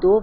2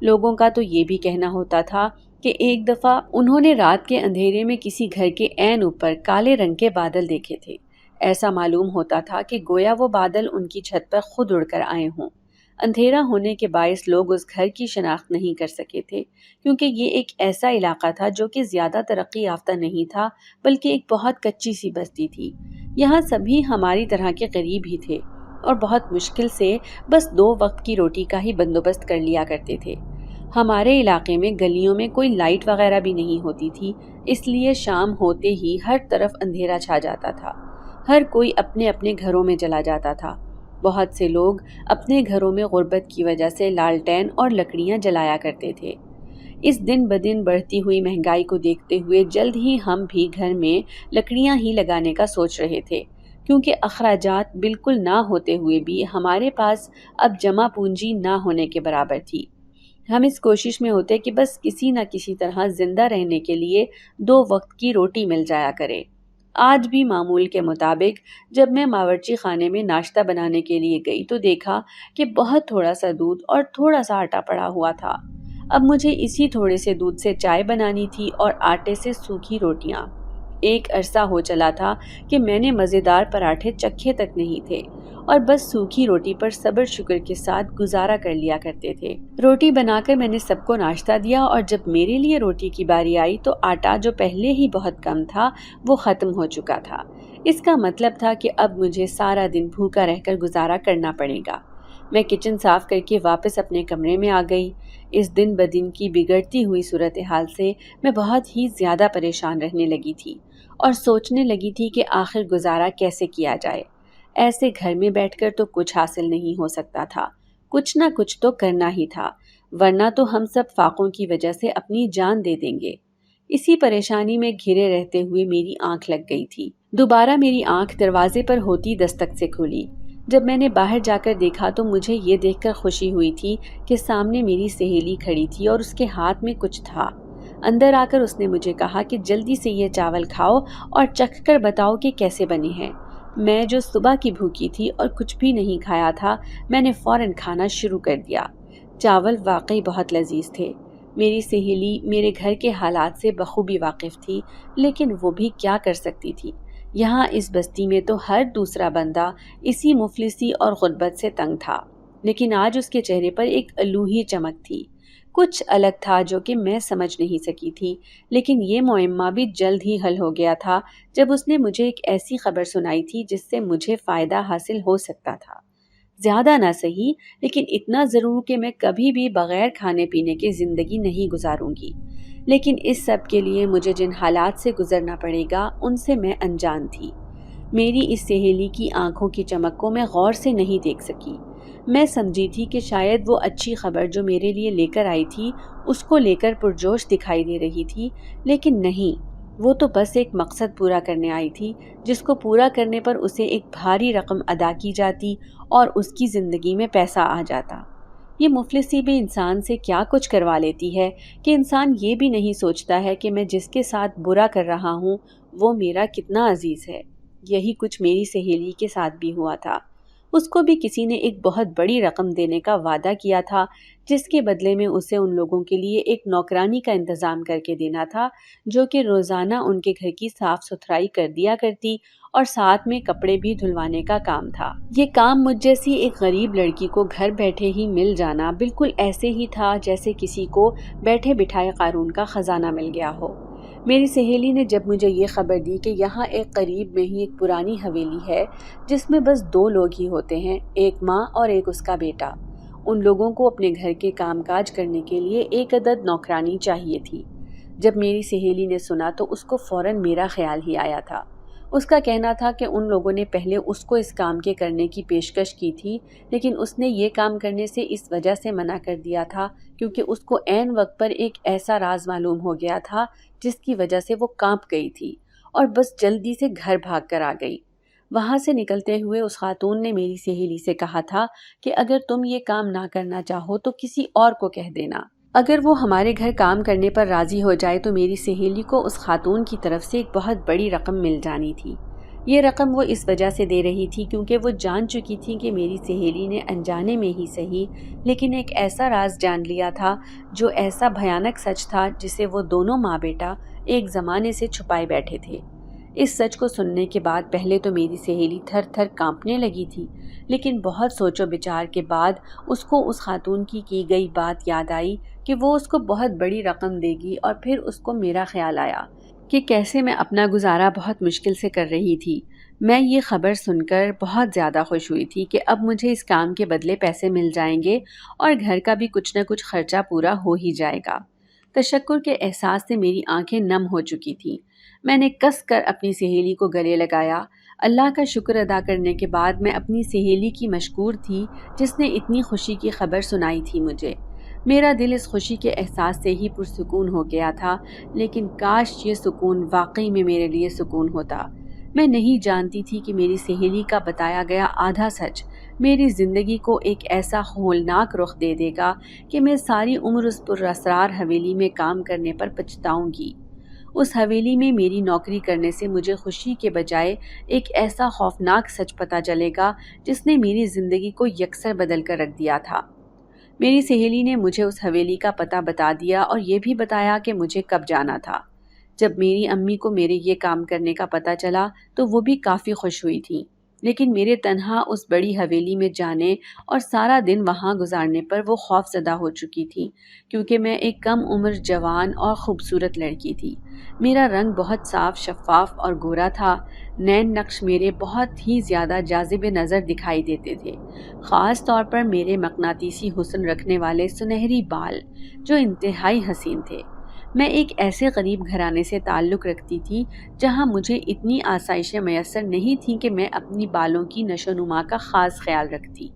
لوگوں کا تو یہ بھی کہنا ہوتا تھا کہ ایک دفعہ انہوں نے رات کے اندھیرے میں کسی گھر کے عین اوپر کالے رنگ کے بادل دیکھے تھے۔ ایسا معلوم ہوتا تھا کہ گویا وہ بادل ان کی چھت پر خود اڑ کر آئے ہوں۔ اندھیرا ہونے کے باعث لوگ اس گھر کی شناخت نہیں کر سکے تھے، کیونکہ یہ ایک ایسا علاقہ تھا جو کہ زیادہ ترقی یافتہ نہیں تھا، بلکہ ایک بہت کچی سی بستی تھی۔ یہاں سبھی ہماری طرح کے غریب ہی تھے اور بہت مشکل سے بس 2 وقت کی روٹی کا ہی بندوبست کر لیا کرتے تھے۔ ہمارے علاقے میں گلیوں میں کوئی لائٹ وغیرہ بھی نہیں ہوتی تھی، اس لیے شام ہوتے ہی ہر طرف اندھیرا چھا جاتا تھا۔ ہر کوئی اپنے اپنے گھروں میں چلا جاتا تھا۔ بہت سے لوگ اپنے گھروں میں غربت کی وجہ سے لالٹین اور لکڑیاں جلایا کرتے تھے۔ اس دن بدن بڑھتی ہوئی مہنگائی کو دیکھتے ہوئے جلد ہی ہم بھی گھر میں لکڑیاں ہی لگانے کا سوچ رہے تھے، کیونکہ اخراجات بالکل نہ ہوتے ہوئے بھی ہمارے پاس اب جمع پونجی نہ ہونے کے برابر تھی۔ ہم اس کوشش میں ہوتے کہ بس کسی نہ کسی طرح زندہ رہنے کے لیے 2 وقت کی روٹی مل جایا کرے۔ آج بھی معمول کے مطابق جب میں باورچی خانے میں ناشتہ بنانے کے لیے گئی تو دیکھا کہ بہت تھوڑا سا دودھ اور تھوڑا سا آٹا پڑا ہوا تھا۔ اب مجھے اسی تھوڑے سے دودھ سے چائے بنانی تھی اور آٹے سے سوکھی روٹیاں۔ ایک عرصہ ہو چلا تھا کہ میں نے مزیدار پراٹھے چکھے تک نہیں تھے اور بس سوکھی روٹی پر صبر شکر کے ساتھ گزارا کر لیا کرتے تھے۔ روٹی بنا کر میں نے سب کو ناشتہ دیا اور جب میرے لیے روٹی کی باری آئی تو آٹا جو پہلے ہی بہت کم تھا وہ ختم ہو چکا تھا۔ اس کا مطلب تھا کہ اب مجھے سارا دن بھوکا رہ کر گزارا کرنا پڑے گا۔ میں کچن صاف کر کے واپس اپنے کمرے میں آ گئی۔ اس دن بدن کی بگڑتی ہوئی صورتحال سے میں بہت ہی زیادہ پریشان رہنے لگی تھی اور سوچنے لگی تھی کہ آخر گزارا کیسے کیا جائے۔ ایسے گھر میں بیٹھ کر تو کچھ حاصل نہیں ہو سکتا تھا، کچھ نہ کچھ تو کرنا ہی تھا، ورنہ تو ہم سب فاقوں کی وجہ سے اپنی جان دے دیں گے۔ اسی پریشانی میں گھرے رہتے ہوئے میری آنکھ لگ گئی تھی۔ دوبارہ میری آنکھ دروازے پر ہوتی دستک سے کھلی۔ جب میں نے باہر جا کر دیکھا تو مجھے یہ دیکھ کر خوشی ہوئی تھی کہ سامنے میری سہیلی کھڑی تھی اور اس کے ہاتھ میں کچھ تھا۔ اندر آ کر اس نے مجھے کہا کہ جلدی سے یہ چاول کھاؤ اور چکھ کر بتاؤ کہ کیسے بنے ہیں۔ میں جو صبح کی بھوکی تھی اور کچھ بھی نہیں کھایا تھا، میں نے فوراً کھانا شروع کر دیا۔ چاول واقعی بہت لذیذ تھے۔ میری سہیلی میرے گھر کے حالات سے بخوبی واقف تھی، لیکن وہ بھی کیا کر سکتی تھی۔ یہاں اس بستی میں تو ہر دوسرا بندہ اسی مفلسی اور غربت سے تنگ تھا، لیکن آج اس کے چہرے پر ایک الوہی چمک تھی۔ کچھ الگ تھا جو کہ میں سمجھ نہیں سکی تھی، لیکن یہ معمہ بھی جلد ہی حل ہو گیا تھا جب اس نے مجھے ایک ایسی خبر سنائی تھی جس سے مجھے فائدہ حاصل ہو سکتا تھا۔ زیادہ نہ صحیح، لیکن اتنا ضرور کہ میں کبھی بھی بغیر کھانے پینے کے زندگی نہیں گزاروں گی۔ لیکن اس سب کے لیے مجھے جن حالات سے گزرنا پڑے گا ان سے میں انجان تھی۔ میری اس سہیلی کی آنکھوں کی چمک کو میں غور سے نہیں دیکھ سکی۔ میں سمجھی تھی کہ شاید وہ اچھی خبر جو میرے لیے لے کر آئی تھی اس کو لے کر پرجوش دکھائی دے رہی تھی، لیکن نہیں، وہ تو بس ایک مقصد پورا کرنے آئی تھی جس کو پورا کرنے پر اسے ایک بھاری رقم ادا کی جاتی اور اس کی زندگی میں پیسہ آ جاتا۔ یہ مفلسی بھی انسان سے کیا کچھ کروا لیتی ہے کہ انسان یہ بھی نہیں سوچتا ہے کہ میں جس کے ساتھ برا کر رہا ہوں وہ میرا کتنا عزیز ہے۔ یہی کچھ میری سہیلی کے ساتھ بھی ہوا تھا۔ اس کو بھی کسی نے ایک بہت بڑی رقم دینے کا وعدہ کیا تھا، جس کے بدلے میں اسے ان لوگوں کے لیے ایک نوکرانی کا انتظام کر کے دینا تھا جو کہ روزانہ ان کے گھر کی صاف ستھرائی کر دیا کرتی اور ساتھ میں کپڑے بھی دھلوانے کا کام تھا۔ یہ کام مجھ جیسی ایک غریب لڑکی کو گھر بیٹھے ہی مل جانا بالکل ایسے ہی تھا جیسے کسی کو بیٹھے بٹھائے قارون کا خزانہ مل گیا ہو۔ میری سہیلی نے جب مجھے یہ خبر دی کہ یہاں ایک قریب میں ہی ایک پرانی حویلی ہے جس میں بس 2 لوگ ہی ہوتے ہیں، ایک ماں اور ایک اس کا بیٹا۔ ان لوگوں کو اپنے گھر کے کام کاج کرنے کے لیے 1 عدد نوکرانی چاہیے تھی۔ جب میری سہیلی نے سنا تو اس کو فوراً میرا خیال ہی آیا تھا۔ اس کا کہنا تھا کہ ان لوگوں نے پہلے اس کو اس کام کے کرنے کی پیشکش کی تھی، لیکن اس نے یہ کام کرنے سے اس وجہ سے منع کر دیا تھا کیونکہ اس کو عین وقت پر ایک ایسا راز معلوم ہو گیا تھا جس کی وجہ سے وہ کانپ گئی تھی اور بس جلدی سے گھر بھاگ کر آ گئی۔ وہاں سے نکلتے ہوئے اس خاتون نے میری سہیلی سے کہا تھا کہ اگر تم یہ کام نہ کرنا چاہو تو کسی اور کو کہہ دینا۔ اگر وہ ہمارے گھر کام کرنے پر راضی ہو جائے تو میری سہیلی کو اس خاتون کی طرف سے ایک بہت بڑی رقم مل جانی تھی۔ یہ رقم وہ اس وجہ سے دے رہی تھی کیونکہ وہ جان چکی تھی کہ میری سہیلی نے انجانے میں ہی صحیح لیکن ایک ایسا راز جان لیا تھا جو ایسا بھیانک سچ تھا جسے وہ دونوں ماں بیٹا ایک زمانے سے چھپائے بیٹھے تھے۔ اس سچ کو سننے کے بعد پہلے تو میری سہیلی تھر تھر کانپنے لگی تھی، لیکن بہت سوچ و بچار کے بعد اس کو اس خاتون کی گئی بات یاد آئی کہ وہ اس کو بہت بڑی رقم دے گی، اور پھر اس کو میرا خیال آیا کہ کیسے میں اپنا گزارا بہت مشکل سے کر رہی تھی۔ میں یہ خبر سن کر بہت زیادہ خوش ہوئی تھی کہ اب مجھے اس کام کے بدلے پیسے مل جائیں گے اور گھر کا بھی کچھ نہ کچھ خرچہ پورا ہو ہی جائے گا۔ تشکر کے احساس سے میری آنکھیں نم ہو چکی تھیں۔ میں نے کس کر اپنی سہیلی کو گلے لگایا۔ اللہ کا شکر ادا کرنے کے بعد میں اپنی سہیلی کی مشکور تھی جس نے اتنی خوشی کی خبر سنائی تھی مجھے۔ میرا دل اس خوشی کے احساس سے ہی پرسکون ہو گیا تھا، لیکن کاش یہ سکون واقعی میں میرے لیے سکون ہوتا۔ میں نہیں جانتی تھی کہ میری سہیلی کا بتایا گیا آدھا سچ میری زندگی کو ایک ایسا ہولناک رخ دے دے گا کہ میں ساری عمر اس پراسرار حویلی میں کام کرنے پر پچھتاؤں گی۔ اس حویلی میں میری نوکری کرنے سے مجھے خوشی کے بجائے ایک ایسا خوفناک سچ پتہ چلے گا جس نے میری زندگی کو یکسر بدل کر رکھ دیا تھا۔ میری سہیلی نے مجھے اس حویلی کا پتہ بتا دیا اور یہ بھی بتایا کہ مجھے کب جانا تھا۔ جب میری امی کو میرے یہ کام کرنے کا پتہ چلا تو وہ بھی کافی خوش ہوئی تھیں، لیکن میرے تنہا اس بڑی حویلی میں جانے اور سارا دن وہاں گزارنے پر وہ خوف زدہ ہو چکی تھیں، کیونکہ میں ایک کم عمر جوان اور خوبصورت لڑکی تھی۔ میرا رنگ بہت صاف شفاف اور گورا تھا، نین نقش میرے بہت ہی زیادہ جاذب نظر دکھائی دیتے تھے، خاص طور پر میرے مقناطیسی حسن رکھنے والے سنہری بال جو انتہائی حسین تھے۔ میں ایک ایسے غریب گھرانے سے تعلق رکھتی تھی جہاں مجھے اتنی آسائشیں میسر نہیں تھیں کہ میں اپنی بالوں کی نشو و نما کا خاص خیال رکھتی،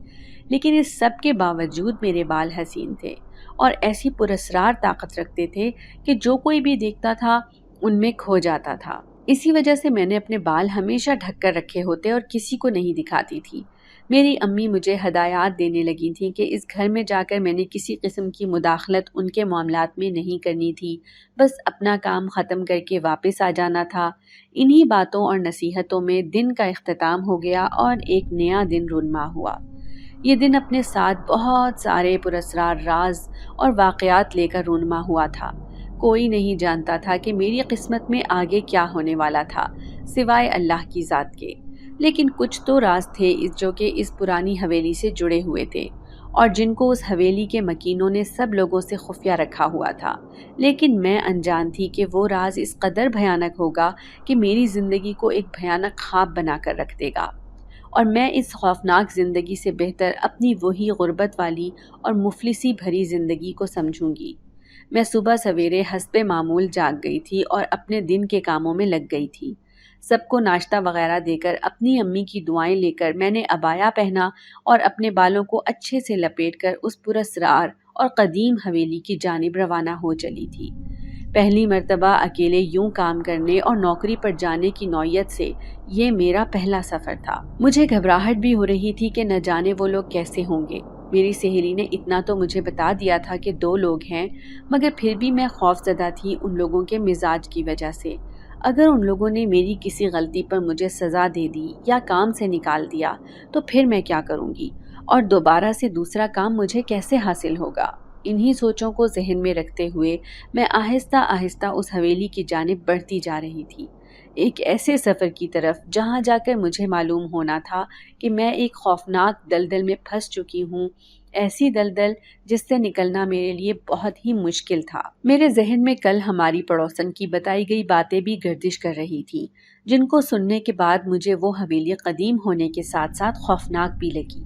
لیکن اس سب کے باوجود میرے بال حسین تھے اور ایسی پراسرار طاقت رکھتے تھے کہ جو کوئی بھی دیکھتا تھا ان میں کھو جاتا تھا۔ اسی وجہ سے میں نے اپنے بال ہمیشہ ڈھک کر رکھے ہوتے اور کسی کو نہیں دکھاتی تھی۔ میری امی مجھے ہدایات دینے لگی تھیں کہ اس گھر میں جا کر میں نے کسی قسم کی مداخلت ان کے معاملات میں نہیں کرنی تھی، بس اپنا کام ختم کر کے واپس آ جانا تھا۔ انہی باتوں اور نصیحتوں میں دن کا اختتام ہو گیا اور ایک نیا دن رونما ہوا۔ یہ دن اپنے ساتھ بہت سارے پراسرار راز اور واقعات لے کر رونما ہوا تھا۔ کوئی نہیں جانتا تھا کہ میری قسمت میں آگے کیا ہونے والا تھا سوائے اللہ کی ذات کے، لیکن کچھ تو راز تھے جو کہ اس پرانی حویلی سے جڑے ہوئے تھے اور جن کو اس حویلی کے مکینوں نے سب لوگوں سے خفیہ رکھا ہوا تھا، لیکن میں انجان تھی کہ وہ راز اس قدر بھیانک ہوگا کہ میری زندگی کو ایک بھیانک خواب بنا کر رکھ دے گا، اور میں اس خوفناک زندگی سے بہتر اپنی وہی غربت والی اور مفلسی بھری زندگی کو سمجھوں گی۔ میں صبح سویرے حسب معمول جاگ گئی تھی اور اپنے دن کے کاموں میں لگ گئی تھی۔ سب کو ناشتہ وغیرہ دے کر اپنی امی کی دعائیں لے کر میں نے عبایا پہنا اور اپنے بالوں کو اچھے سے لپیٹ کر اس پراسرار اور قدیم حویلی کی جانب روانہ ہو چلی تھی۔ پہلی مرتبہ اکیلے یوں کام کرنے اور نوکری پر جانے کی نوعیت سے یہ میرا پہلا سفر تھا۔ مجھے گھبراہٹ بھی ہو رہی تھی کہ نہ جانے وہ لوگ کیسے ہوں گے۔ میری سہیلی نے اتنا تو مجھے بتا دیا تھا کہ 2 لوگ ہیں، مگر پھر بھی میں خوف زدہ تھی ان لوگوں کے مزاج کی وجہ سے۔ اگر ان لوگوں نے میری کسی غلطی پر مجھے سزا دے دی یا کام سے نکال دیا تو پھر میں کیا کروں گی اور دوبارہ سے دوسرا کام مجھے کیسے حاصل ہوگا؟ انہی سوچوں کو ذہن میں رکھتے ہوئے میں آہستہ آہستہ اس حویلی کی جانب بڑھتی جا رہی تھی، ایک ایسے سفر کی طرف جہاں جا کر مجھے معلوم ہونا تھا کہ میں ایک خوفناک دلدل میں پھنس چکی ہوں، ایسی دلدل جس سے نکلنا میرے لیے بہت ہی مشکل تھا۔ میرے ذہن میں کل ہماری پڑوسن کی بتائی گئی باتیں بھی گردش کر رہی تھیں، جن کو سننے کے بعد مجھے وہ حویلی قدیم ہونے کے ساتھ ساتھ خوفناک بھی لگی۔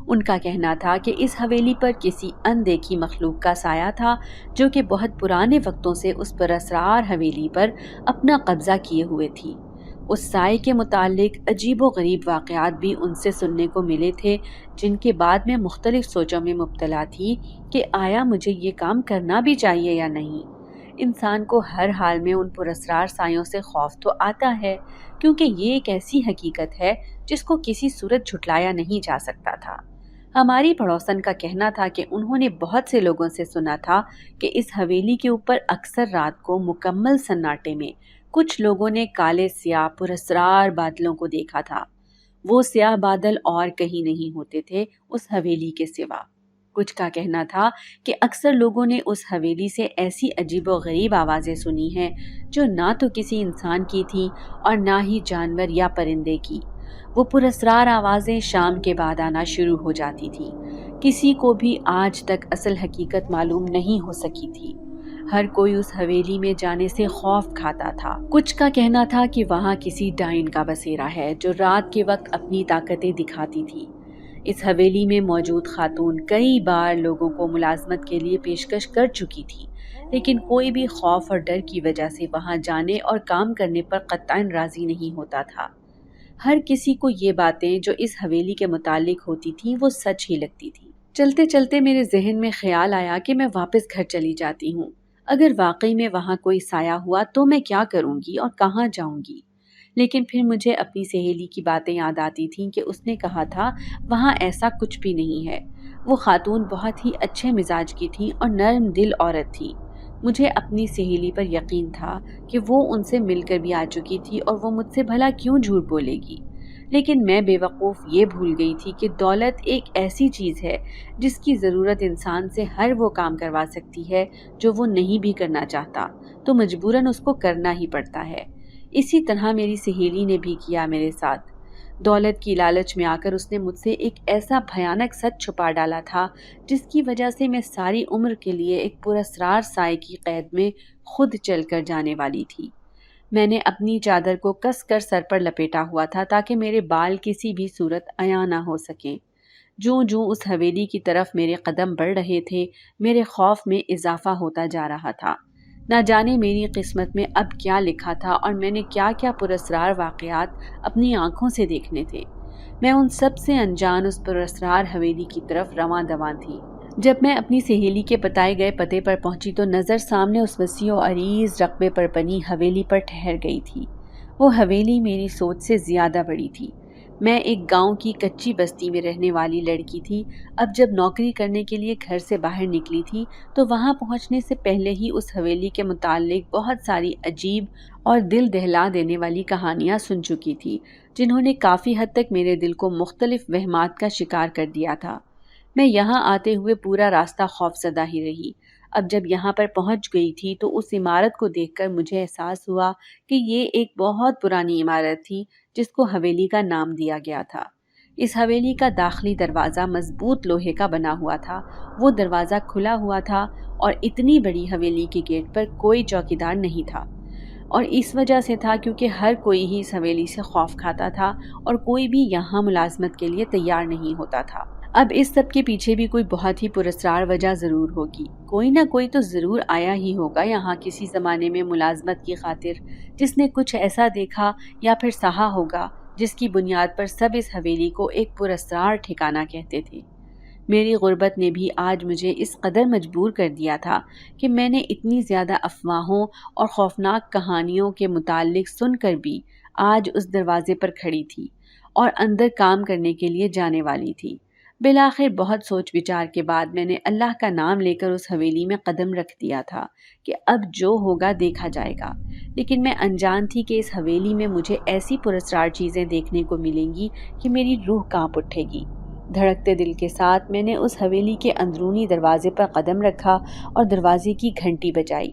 ان کا کہنا تھا کہ اس حویلی پر کسی اندیکھی مخلوق کا سایہ تھا جو کہ بہت پرانے وقتوں سے اس پراسرار حویلی پر اپنا قبضہ کیے ہوئے تھی۔ اس سائے کے متعلق عجیب و غریب واقعات بھی ان سے سننے کو ملے تھے، جن کے بعد میں مختلف سوچوں میں مبتلا تھی کہ آیا مجھے یہ کام کرنا بھی چاہیے یا نہیں۔ انسان کو ہر حال میں ان پراسرار سایوں سے خوف تو آتا ہے، کیونکہ یہ ایک ایسی حقیقت ہے جس کو کسی صورت جھٹلایا نہیں جا سکتا تھا۔ ہماری پڑوسن کا کہنا تھا کہ انہوں نے بہت سے لوگوں سے سنا تھا کہ اس حویلی کے اوپر اکثر رات کو مکمل سناٹے میں کچھ لوگوں نے کالے سیاہ پراسرار بادلوں کو دیکھا تھا۔ وہ سیاہ بادل اور کہیں نہیں ہوتے تھے اس حویلی کے سوا۔ کچھ کا کہنا تھا کہ اکثر لوگوں نے اس حویلی سے ایسی عجیب و غریب آوازیں سنی ہیں جو نہ تو کسی انسان کی تھیں اور نہ ہی جانور یا پرندے کی۔ وہ پراسرار آوازیں شام کے بعد آنا شروع ہو جاتی تھیں۔ کسی کو بھی آج تک اصل حقیقت معلوم نہیں ہو سکی تھی۔ ہر کوئی اس حویلی میں جانے سے خوف کھاتا تھا۔ کچھ کا کہنا تھا کہ وہاں کسی ڈائن کا بسیرا ہے جو رات کے وقت اپنی طاقتیں دکھاتی تھی۔ اس حویلی میں موجود خاتون کئی بار لوگوں کو ملازمت کے لیے پیشکش کر چکی تھی، لیکن کوئی بھی خوف اور ڈر کی وجہ سے وہاں جانے اور کام کرنے پر قطعاً راضی نہیں ہوتا تھا۔ ہر کسی کو یہ باتیں جو اس حویلی کے متعلق ہوتی تھیں وہ سچ ہی لگتی تھی۔ چلتے چلتے میرے ذہن میں خیال آیا کہ میں واپس گھر چلی جاتی ہوں۔ اگر واقعی میں وہاں کوئی سایہ ہوا تو میں کیا کروں گی اور کہاں جاؤں گی؟ لیکن پھر مجھے اپنی سہیلی کی باتیں یاد آتی تھیں کہ اس نے کہا تھا وہاں ایسا کچھ بھی نہیں ہے۔ وہ خاتون بہت ہی اچھے مزاج کی تھی اور نرم دل عورت تھی۔ مجھے اپنی سہیلی پر یقین تھا کہ وہ ان سے مل کر بھی آ چکی تھی اور وہ مجھ سے بھلا کیوں جھوٹ بولے گی؟ لیکن میں بے وقوف یہ بھول گئی تھی کہ دولت ایک ایسی چیز ہے جس کی ضرورت انسان سے ہر وہ کام کروا سکتی ہے جو وہ نہیں بھی کرنا چاہتا تو مجبوراً اس کو کرنا ہی پڑتا ہے۔ اسی طرح میری سہیلی نے بھی کیا میرے ساتھ۔ دولت کی لالچ میں آ کر اس نے مجھ سے ایک ایسا بھیانک سچ چھپا ڈالا تھا جس کی وجہ سے میں ساری عمر کے لیے ایک پراسرار سائے کی قید میں خود چل کر جانے والی تھی۔ میں نے اپنی چادر کو کس کر سر پر لپیٹا ہوا تھا تاکہ میرے بال کسی بھی صورت عیاں نہ ہو سکیں۔ جوں جوں اس حویلی کی طرف میرے قدم بڑھ رہے تھے، میرے خوف میں اضافہ ہوتا جا رہا تھا۔ نہ جانے میری قسمت میں اب کیا لکھا تھا اور میں نے کیا کیا پراسرار واقعات اپنی آنکھوں سے دیکھنے تھے۔ میں ان سب سے انجان اس پراسرار حویلی کی طرف رواں دواں تھی۔ جب میں اپنی سہیلی کے بتائے گئے پتے پر پہنچی تو نظر سامنے اس وسیع و عریض رقبے پر بنی حویلی پر ٹھہر گئی تھی۔ وہ حویلی میری سوچ سے زیادہ بڑی تھی۔ میں ایک گاؤں کی کچی بستی میں رہنے والی لڑکی تھی۔ اب جب نوکری کرنے کے لیے گھر سے باہر نکلی تھی تو وہاں پہنچنے سے پہلے ہی اس حویلی کے متعلق بہت ساری عجیب اور دل دہلا دینے والی کہانیاں سن چکی تھی، جنہوں نے کافی حد تک میرے دل کو مختلف وہمات کا شکار کر دیا تھا۔ میں یہاں آتے ہوئے پورا راستہ خوف زدہ ہی رہی۔ اب جب یہاں پر پہنچ گئی تھی تو اس عمارت کو دیکھ کر مجھے احساس ہوا کہ یہ ایک بہت پرانی عمارت تھی جس کو حویلی کا نام دیا گیا تھا۔ اس حویلی کا داخلی دروازہ مضبوط لوہے کا بنا ہوا تھا۔ وہ دروازہ کھلا ہوا تھا اور اتنی بڑی حویلی کے گیٹ پر کوئی چوکیدار نہیں تھا، اور اس وجہ سے تھا کیونکہ ہر کوئی ہی اس حویلی سے خوف کھاتا تھا اور کوئی بھی یہاں ملازمت کے لیے تیار نہیں ہوتا تھا۔ اب اس سب کے پیچھے بھی کوئی بہت ہی پراسرار وجہ ضرور ہوگی۔ کوئی نہ کوئی تو ضرور آیا ہی ہوگا یہاں کسی زمانے میں ملازمت کی خاطر، جس نے کچھ ایسا دیکھا یا پھر سہا ہوگا جس کی بنیاد پر سب اس حویلی کو ایک پراسرار ٹھکانہ کہتے تھے۔ میری غربت نے بھی آج مجھے اس قدر مجبور کر دیا تھا کہ میں نے اتنی زیادہ افواہوں اور خوفناک کہانیوں کے متعلق سن کر بھی آج اس دروازے پر کھڑی تھی اور اندر کام کرنے کے لیے جانے والی تھی۔ بالآخر بہت سوچ بچار کے بعد میں نے اللہ کا نام لے کر اس حویلی میں قدم رکھ دیا تھا کہ اب جو ہوگا دیکھا جائے گا، لیکن میں انجان تھی کہ اس حویلی میں مجھے ایسی پراسرار چیزیں دیکھنے کو ملیں گی کہ میری روح کانپ اٹھے گی۔ دھڑکتے دل کے ساتھ میں نے اس حویلی کے اندرونی دروازے پر قدم رکھا اور دروازے کی گھنٹی بجائی۔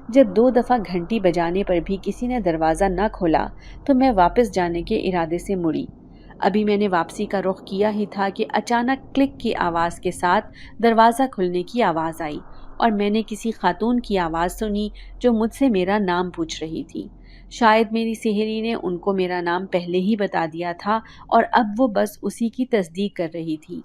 جب 2 دفعہ گھنٹی بجانے پر بھی کسی نے دروازہ نہ کھولا تو میں واپس جانے کے ارادے سے مڑی۔ ابھی میں نے واپسی کا رخ کیا ہی تھا کہ اچانک کلک کی آواز کے ساتھ دروازہ کھلنے کی آواز آئی اور میں نے کسی خاتون کی آواز سنی جو مجھ سے میرا نام پوچھ رہی تھی۔ شاید میری سہیلی نے ان کو میرا نام پہلے ہی بتا دیا تھا اور اب وہ بس اسی کی تصدیق کر رہی تھی۔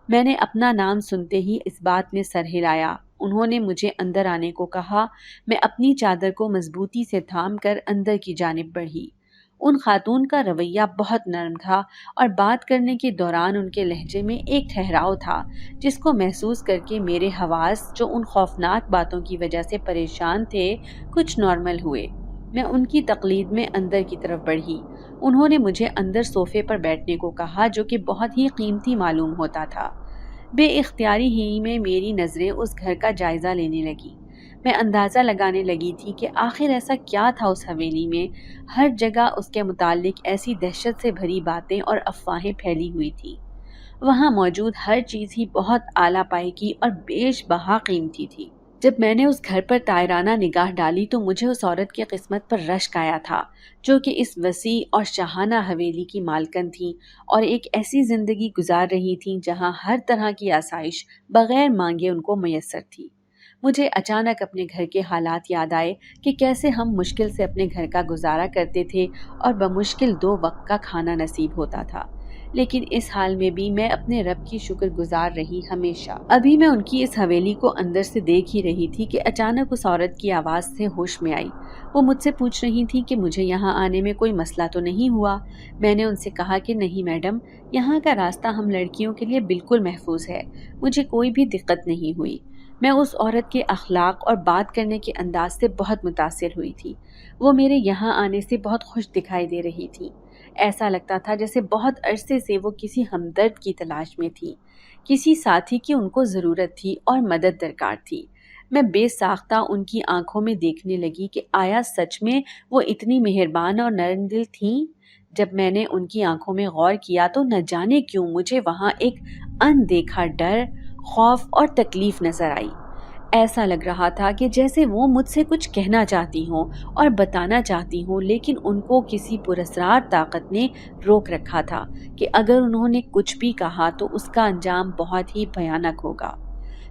میں نے اپنا نام سنتے ہی اس بات میں سر ہلایا۔ انہوں نے مجھے اندر آنے کو کہا۔ میں اپنی چادر کو مضبوطی سے تھام کر اندر کی جانب بڑھی۔ ان خاتون کا رویہ بہت نرم تھا اور بات کرنے کے دوران ان کے لہجے میں ایک ٹھہراؤ تھا جس کو محسوس کر کے میرے حواس جو ان خوفناک باتوں کی وجہ سے پریشان تھے کچھ نارمل ہوئے۔ میں ان کی تقلید میں اندر کی طرف بڑھی۔ انہوں نے مجھے اندر صوفے پر بیٹھنے کو کہا جو کہ بہت ہی قیمتی معلوم ہوتا تھا۔ بے اختیاری ہی میں میری نظریں اس گھر کا جائزہ لینے لگی۔ میں اندازہ لگانے لگی تھی کہ آخر ایسا کیا تھا اس حویلی میں۔ ہر جگہ اس کے متعلق ایسی دہشت سے بھری باتیں اور افواہیں پھیلی ہوئی تھی۔ وہاں موجود ہر چیز ہی بہت اعلیٰ پائے کی اور بیش بہا قیمتی تھی۔ جب میں نے اس گھر پر طائرانہ نگاہ ڈالی تو مجھے اس عورت کی قسمت پر رشک آیا تھا جو کہ اس وسیع اور شاہانہ حویلی کی مالکن تھیں اور ایک ایسی زندگی گزار رہی تھیں جہاں ہر طرح کی آسائش بغیر مانگے ان کو میسر تھی۔ مجھے اچانک اپنے گھر کے حالات یاد آئے کہ کیسے ہم مشکل سے اپنے گھر کا گزارا کرتے تھے اور بمشکل 2 وقت کا کھانا نصیب ہوتا تھا، لیکن اس حال میں بھی میں اپنے رب کی شکر گزار رہی ہمیشہ۔ ابھی میں ان کی اس حویلی کو اندر سے دیکھ ہی رہی تھی کہ اچانک اس عورت کی آواز سے ہوش میں آئی۔ وہ مجھ سے پوچھ رہی تھی کہ مجھے یہاں آنے میں کوئی مسئلہ تو نہیں ہوا۔ میں نے ان سے کہا کہ نہیں میڈم، یہاں کا راستہ ہم لڑکیوں کے لیے بالکل محفوظ ہے، مجھے کوئی بھی دقت نہیں ہوئی۔ میں اس عورت کے اخلاق اور بات کرنے کے انداز سے بہت متاثر ہوئی تھی۔ وہ میرے یہاں آنے سے بہت خوش دکھائی دے رہی تھی۔ ایسا لگتا تھا جیسے بہت عرصے سے وہ کسی ہمدرد کی تلاش میں تھی، کسی ساتھی کی ان کو ضرورت تھی اور مدد درکار تھی۔ میں بے ساختہ ان کی آنکھوں میں دیکھنے لگی کہ آیا سچ میں وہ اتنی مہربان اور نرم دل تھیں؟ جب میں نے ان کی آنکھوں میں غور کیا تو نہ جانے کیوں مجھے وہاں ایک اندیکھا ڈر، خوف اور تکلیف نظر آئی۔ ایسا لگ رہا تھا کہ جیسے وہ مجھ سے کچھ کہنا چاہتی ہوں اور بتانا چاہتی ہوں، لیکن ان کو کسی پراسرار طاقت نے روک رکھا تھا کہ اگر انہوں نے کچھ بھی کہا تو اس کا انجام بہت ہی بھیانک ہوگا۔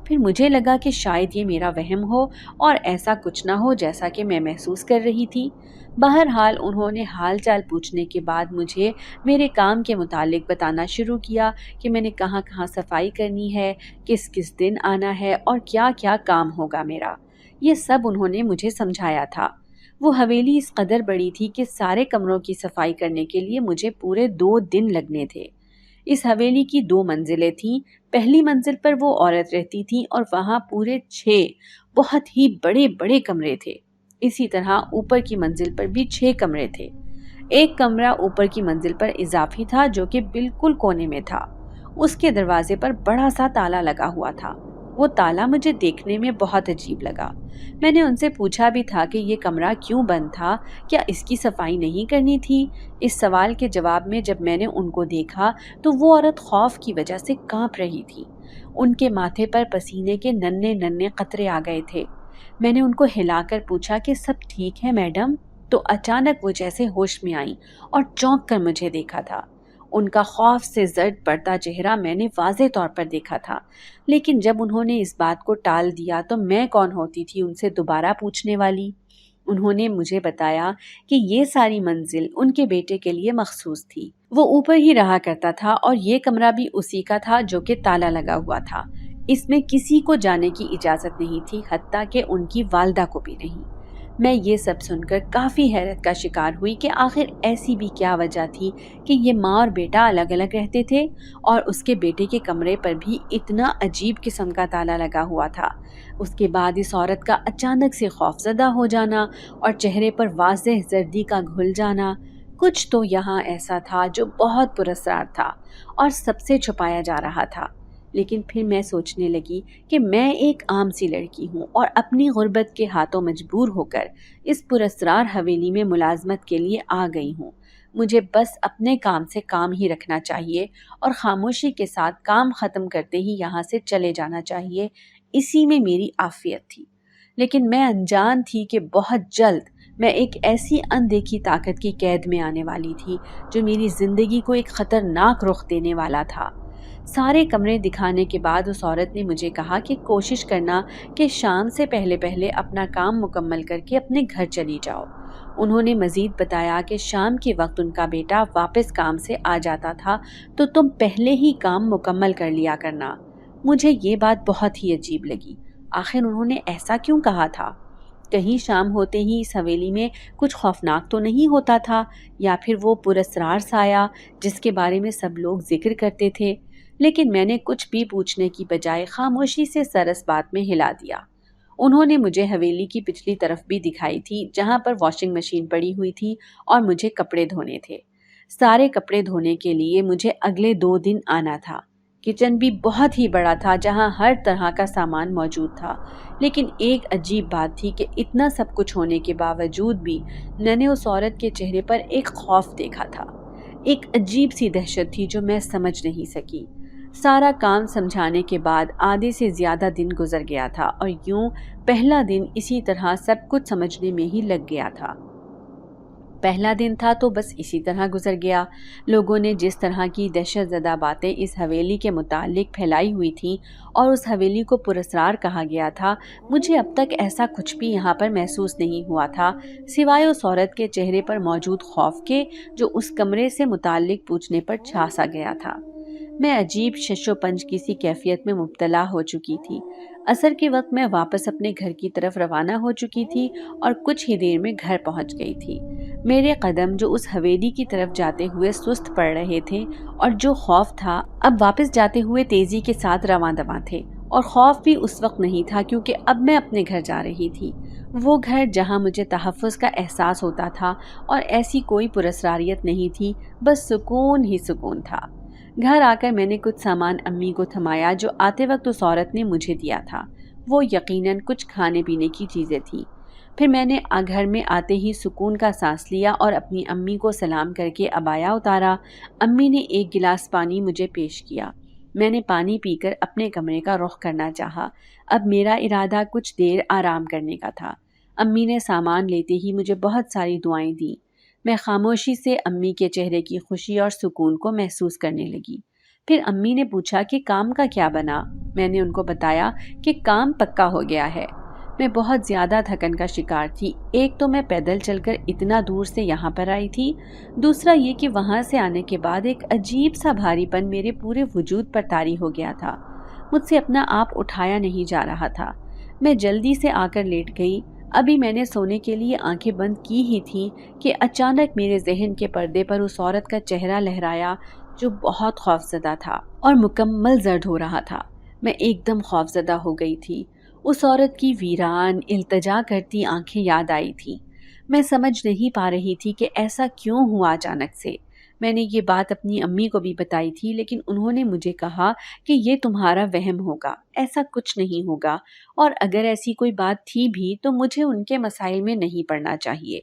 پھر مجھے لگا کہ شاید یہ میرا وہم ہو اور ایسا کچھ نہ ہو جیسا کہ میں محسوس کر رہی تھی۔ بہرحال انہوں نے حال چال پوچھنے کے بعد مجھے میرے کام کے متعلق بتانا شروع کیا کہ میں نے کہاں کہاں صفائی کرنی ہے، کس کس دن آنا ہے اور کیا کیا کام ہوگا میرا۔ یہ سب انہوں نے مجھے سمجھایا تھا۔ وہ حویلی اس قدر بڑی تھی کہ سارے کمروں کی صفائی کرنے کے لیے مجھے پورے 2 دن لگنے تھے۔ اس حویلی کی 2 منزلیں تھیں۔ پہلی منزل پر وہ عورت رہتی تھی اور وہاں پورے 6 بہت ہی بڑے بڑے کمرے تھے۔ اسی طرح اوپر کی منزل پر بھی 6 کمرے تھے۔ ایک کمرہ اوپر کی منزل پر اضافی تھا جو کہ بالکل کونے میں تھا۔ اس کے دروازے پر بڑا سا تالا لگا ہوا تھا۔ وہ تالا مجھے دیکھنے میں بہت عجیب لگا۔ میں نے ان سے پوچھا بھی تھا کہ یہ کمرہ کیوں بند تھا، کیا اس کی صفائی نہیں کرنی تھی؟ اس سوال کے جواب میں جب میں نے ان کو دیکھا تو وہ عورت خوف کی وجہ سے کانپ رہی تھی۔ ان کے ماتھے پر پسینے کے ننھے ننھے قطرے آ گئے تھے۔ میں نے ان کو ہلا کر پوچھا کہ سب ٹھیک ہے میڈم؟ تو اچانک وہ جیسے ہوش میں آئیں اور چونک کر مجھے دیکھا تھا۔ ان کا خوف سے زرد پڑتا چہرہ میں نے واضح طور پر دیکھا تھا، لیکن جب انہوں نے اس بات کو ٹال دیا تو میں کون ہوتی تھی ان سے دوبارہ پوچھنے والی۔ انہوں نے مجھے بتایا کہ یہ ساری منزل ان کے بیٹے کے لیے مخصوص تھی۔ وہ اوپر ہی رہا کرتا تھا اور یہ کمرہ بھی اسی کا تھا جو کہ تالا لگا ہوا تھا۔ اس میں کسی کو جانے کی اجازت نہیں تھی، حتیٰ کہ ان کی والدہ کو بھی نہیں۔ میں یہ سب سن کر کافی حیرت کا شکار ہوئی کہ آخر ایسی بھی کیا وجہ تھی کہ یہ ماں اور بیٹا الگ الگ رہتے تھے اور اس کے بیٹے کے کمرے پر بھی اتنا عجیب قسم کا تالا لگا ہوا تھا۔ اس کے بعد اس عورت کا اچانک سے خوف زدہ ہو جانا اور چہرے پر واضح زردی کا گھل جانا، کچھ تو یہاں ایسا تھا جو بہت پراسرار تھا اور سب سے چھپایا جا رہا تھا۔ لیکن پھر میں سوچنے لگی کہ میں ایک عام سی لڑکی ہوں اور اپنی غربت کے ہاتھوں مجبور ہو کر اس پراسرار حویلی میں ملازمت کے لیے آ گئی ہوں۔ مجھے بس اپنے کام سے کام ہی رکھنا چاہیے اور خاموشی کے ساتھ کام ختم کرتے ہی یہاں سے چلے جانا چاہیے، اسی میں میری عافیت تھی۔ لیکن میں انجان تھی کہ بہت جلد میں ایک ایسی اندیکھی طاقت کی قید میں آنے والی تھی جو میری زندگی کو ایک خطرناک رخ دینے والا تھا۔ سارے کمرے دکھانے کے بعد اس عورت نے مجھے کہا کہ کوشش کرنا کہ شام سے پہلے پہلے اپنا کام مکمل کر کے اپنے گھر چلی جاؤ۔ انہوں نے مزید بتایا کہ شام کے وقت ان کا بیٹا واپس کام سے آ جاتا تھا تو تم پہلے ہی کام مکمل کر لیا کرنا۔ مجھے یہ بات بہت ہی عجیب لگی۔ آخر انہوں نے ایسا کیوں کہا تھا؟ کہیں شام ہوتے ہی اس حویلی میں کچھ خوفناک تو نہیں ہوتا تھا، یا پھر وہ پراسرار سایہ جس کے بارے میں سب لوگ ذکر کرتے تھے؟ لیکن میں نے کچھ بھی پوچھنے کی بجائے خاموشی سے سر اس بات میں ہلا دیا۔ انہوں نے مجھے حویلی کی پچھلی طرف بھی دکھائی تھی جہاں پر واشنگ مشین پڑی ہوئی تھی اور مجھے کپڑے دھونے تھے۔ سارے کپڑے دھونے کے لیے مجھے اگلے 2 دن آنا تھا۔ کچن بھی بہت ہی بڑا تھا جہاں ہر طرح کا سامان موجود تھا، لیکن ایک عجیب بات تھی کہ اتنا سب کچھ ہونے کے باوجود بھی میں نے اس عورت کے چہرے پر ایک خوف دیکھا تھا، ایک عجیب سی دہشت تھی جو میں سمجھ نہیں سکی۔ سارا کام سمجھانے کے بعد آدھے سے زیادہ دن گزر گیا تھا اور یوں پہلا دن اسی طرح سب کچھ سمجھنے میں ہی لگ گیا تھا۔ پہلا دن تھا تو بس اسی طرح گزر گیا۔ لوگوں نے جس طرح کی دہشت زدہ باتیں اس حویلی کے متعلق پھیلائی ہوئی تھیں اور اس حویلی کو پراسرار کہا گیا تھا، مجھے اب تک ایسا کچھ بھی یہاں پر محسوس نہیں ہوا تھا سوائے اس عورت کے چہرے پر موجود خوف کے جو اس کمرے سے متعلق پوچھنے پر چھا سا گیا تھا۔ میں عجیب شش و پنج کی سی کیفیت میں مبتلا ہو چکی تھی۔ عصر کے وقت میں واپس اپنے گھر کی طرف روانہ ہو چکی تھی اور کچھ ہی دیر میں گھر پہنچ گئی تھی۔ میرے قدم جو اس حویلی کی طرف جاتے ہوئے سست پڑ رہے تھے اور جو خوف تھا اب واپس جاتے ہوئے تیزی کے ساتھ رواں دواں تھے، اور خوف بھی اس وقت نہیں تھا کیونکہ اب میں اپنے گھر جا رہی تھی، وہ گھر جہاں مجھے تحفظ کا احساس ہوتا تھا اور ایسی کوئی پراسراریت نہیں تھی، بس سکون ہی سکون تھا۔ گھر آ کر میں نے کچھ سامان امی کو تھمایا جو آتے وقت اس عورت نے مجھے دیا تھا، وہ یقیناً کچھ کھانے پینے کی چیزیں تھیں۔ پھر میں نے گھر میں آتے ہی سکون کا سانس لیا اور اپنی امی کو سلام کر کے عبایا اتارا۔ امی نے ایک گلاس پانی مجھے پیش کیا۔ میں نے پانی پی کر اپنے کمرے کا رخ کرنا چاہا۔ اب میرا ارادہ کچھ دیر آرام کرنے کا تھا۔ امی نے سامان لیتے ہی مجھے بہت ساری دعائیں دیں۔ میں خاموشی سے امی کے چہرے کی خوشی اور سکون کو محسوس کرنے لگی۔ پھر امی نے پوچھا کہ کام کا کیا بنا؟ میں نے ان کو بتایا کہ کام پکا ہو گیا ہے۔ میں بہت زیادہ تھکن کا شکار تھی۔ ایک تو میں پیدل چل کر اتنا دور سے یہاں پر آئی تھی، دوسرا یہ کہ وہاں سے آنے کے بعد ایک عجیب سا بھاری پن میرے پورے وجود پر طاری ہو گیا تھا۔ مجھ سے اپنا آپ اٹھایا نہیں جا رہا تھا۔ میں جلدی سے آ کر لیٹ گئی۔ ابھی میں نے سونے کے لیے آنکھیں بند کی ہی تھیں کہ اچانک میرے ذہن کے پردے پر اس عورت کا چہرہ لہرایا جو بہت خوفزدہ تھا اور مکمل زرد ہو رہا تھا۔ میں ایک دم خوفزدہ ہو گئی تھی۔ اس عورت کی ویران التجا کرتی آنکھیں یاد آئی تھیں۔ میں سمجھ نہیں پا رہی تھی کہ ایسا کیوں ہوا اچانک سے۔ میں نے یہ بات اپنی امی کو بھی بتائی تھی لیکن انہوں نے مجھے کہا کہ یہ تمہارا وہم ہوگا، ایسا کچھ نہیں ہوگا، اور اگر ایسی کوئی بات تھی بھی تو مجھے ان کے مسائل میں نہیں پڑنا چاہیے۔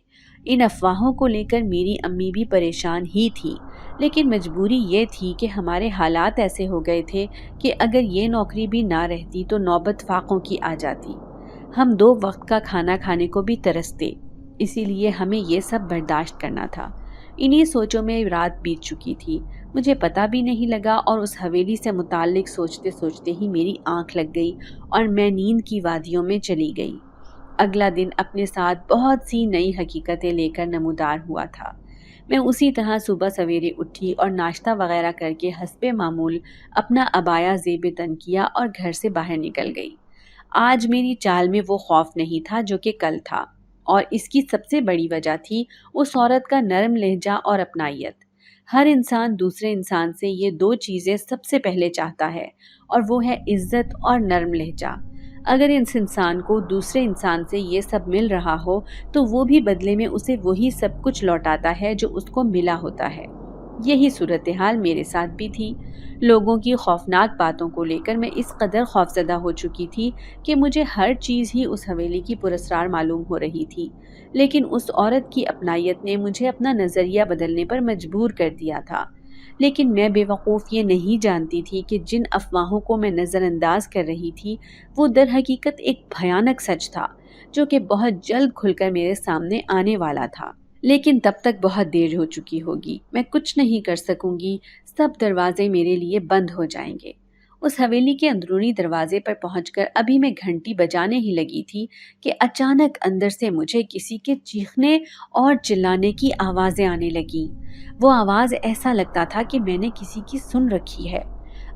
ان افواہوں کو لے کر میری امی بھی پریشان ہی تھی، لیکن مجبوری یہ تھی کہ ہمارے حالات ایسے ہو گئے تھے کہ اگر یہ نوکری بھی نہ رہتی تو نوبت فاقوں کی آ جاتی۔ ہم 2 وقت کا کھانا کھانے کو بھی ترستے، اسی لیے ہمیں یہ سب برداشت کرنا تھا۔ انہی سوچوں میں رات بیت چکی تھی، مجھے پتہ بھی نہیں لگا اور اس حویلی سے متعلق سوچتے سوچتے ہی میری آنکھ لگ گئی اور میں نیند کی وادیوں میں چلی گئی۔ اگلا دن اپنے ساتھ بہت سی نئی حقیقتیں لے کر نمودار ہوا تھا۔ میں اسی طرح صبح سویرے اٹھی اور ناشتہ وغیرہ کر کے حسب معمول اپنا عبایا زیب تن کیا اور گھر سے باہر نکل گئی۔ آج میری چال میں وہ خوف نہیں تھا جو کہ کل تھا، اور اس کی سب سے بڑی وجہ تھی اس عورت کا نرم لہجہ اور اپنائیت۔ ہر انسان دوسرے انسان سے یہ 2 چیزیں سب سے پہلے چاہتا ہے، اور وہ ہے عزت اور نرم لہجہ۔ اگر اس انسان کو دوسرے انسان سے یہ سب مل رہا ہو تو وہ بھی بدلے میں اسے وہی سب کچھ لوٹاتا ہے جو اس کو ملا ہوتا ہے۔ یہی صورتحال میرے ساتھ بھی تھی۔ لوگوں کی خوفناک باتوں کو لے کر میں اس قدر خوفزدہ ہو چکی تھی کہ مجھے ہر چیز ہی اس حویلی کی پراسرار معلوم ہو رہی تھی، لیکن اس عورت کی اپنائیت نے مجھے اپنا نظریہ بدلنے پر مجبور کر دیا تھا۔ لیکن میں بے وقوف یہ نہیں جانتی تھی کہ جن افواہوں کو میں نظر انداز کر رہی تھی وہ در حقیقت ایک بھیانک سچ تھا جو کہ بہت جلد کھل کر میرے سامنے آنے والا تھا۔ لیکن تب تک بہت دیر ہو چکی ہوگی، میں کچھ نہیں کر سکوں گی، سب دروازے میرے لیے بند ہو جائیں گے۔ اس حویلی کے اندرونی دروازے پر پہنچ کر ابھی میں گھنٹی بجانے ہی لگی تھی کہ اچانک اندر سے مجھے کسی کے چیخنے اور چلانے کی آوازیں آنے لگیں۔ وہ آواز ایسا لگتا تھا کہ میں نے کسی کی سن رکھی ہے۔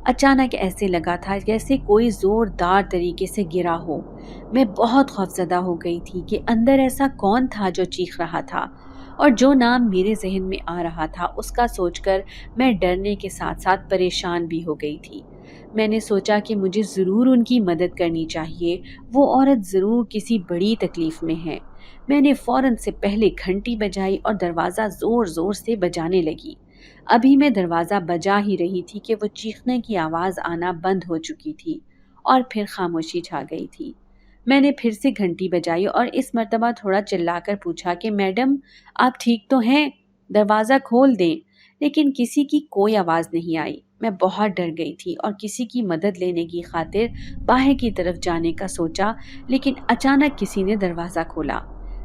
اچانک ایسے لگا تھا جیسے کوئی زوردار طریقے سے گرا ہو۔ میں بہت خوفزدہ ہو گئی تھی کہ اندر ایسا کون تھا جو چیخ رہا تھا، اور جو نام میرے ذہن میں آ رہا تھا اس کا سوچ کر میں ڈرنے کے ساتھ ساتھ پریشان بھی ہو گئی تھی۔ میں نے سوچا کہ مجھے ضرور ان کی مدد کرنی چاہیے، وہ عورت ضرور کسی بڑی تکلیف میں ہے۔ میں نے فوراً سے پہلے گھنٹی بجائی اور دروازہ زور زور سے بجانے لگی۔ ابھی میں دروازہ بجا ہی رہی تھی کہ وہ چیخنے کی آواز آنا بند ہو چکی تھی اور پھر خاموشی چھا گئی تھی۔ میں نے پھر سے گھنٹی بجائی اور اس مرتبہ تھوڑا چلا کر پوچھا کہ میڈم آپ ٹھیک تو ہیں؟ دروازہ کھول دیں۔ لیکن کسی کی کوئی آواز نہیں آئی۔ میں بہت ڈر گئی تھی اور کسی کی مدد لینے کی خاطر باہر کی طرف جانے کا سوچا، لیکن اچانک کسی نے دروازہ کھولا۔